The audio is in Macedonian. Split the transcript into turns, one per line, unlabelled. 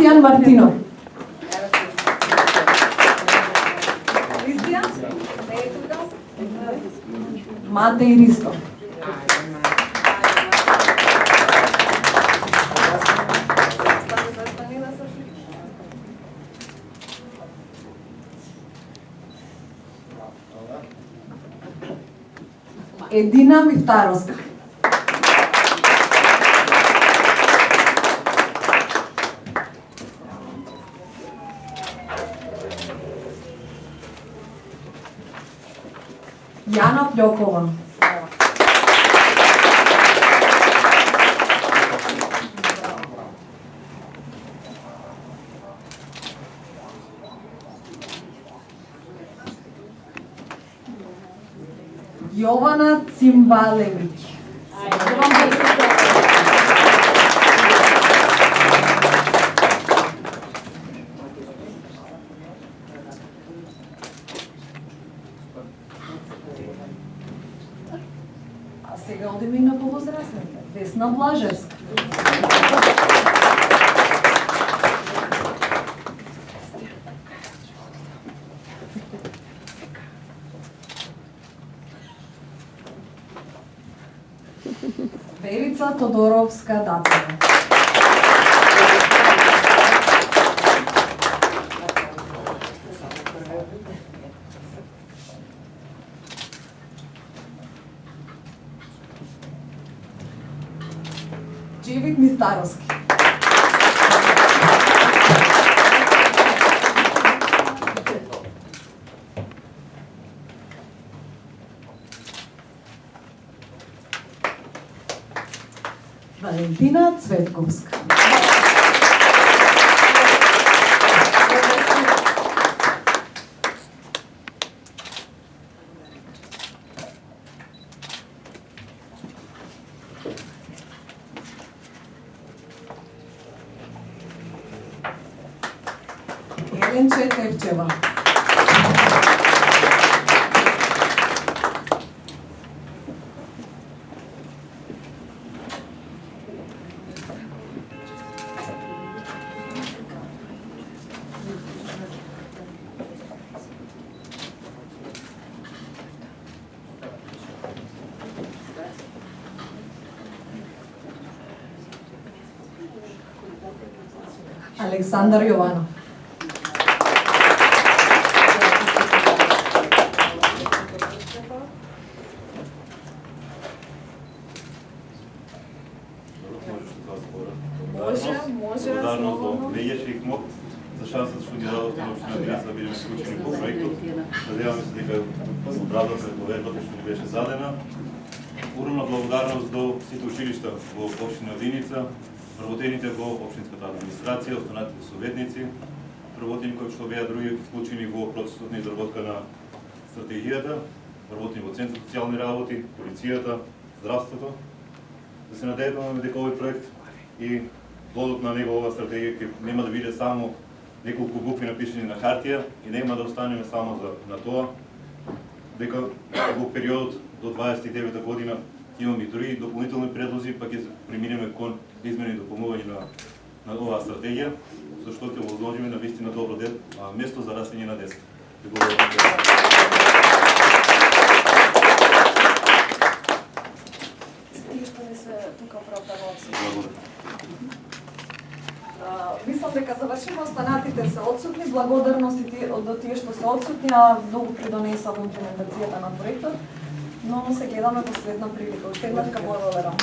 Кристијан Мартинов. Кристијан? Матеј Ристо. Едина Мифтаровска. Јана Плјокова. Јована Цимбалевиќ. А сега одиме и на повозрастните. Весна Блажевска. Верица Тодоровска-Дацева. Джевит Мифтаровски. Валентина Цветковска. Еленче Тевчева. Александар Јованов.
Благодарност до Леѓеше и КМОК за шансата што ги дадовте на општина Виница да бидеме вклучени во проектот. Надеваме се дека обрадовме довербата што ни беше задена. Огромна благодарност до сите училишта во општина Виница, вработените во општинската администрација, останатите советници, вработени кои што беа други вклучени во процесот на изработка на стратегијата, вработени во Центар социјални работи, полицијата, здравството. Да се надеваме дека овој проект и плодот на него, ова стратегија, ќе нема да биде само неколку букви напишани на хартија и нема да останеме само на тоа, дека во периодот до 29 година имаме и други дополнителни предлози, па ќе преминеме кон измени и дополнување на оваа стратегија, зашто ќе возложиме на вистина добро место за растење на деца.
Мислам дека завршимо, останатите се отсутни, благодарности до тие што се отсутни, а многу придонесоа во имплементацијата на проектот, но се гледаме во следна прилика. Уште еднаш благодарам.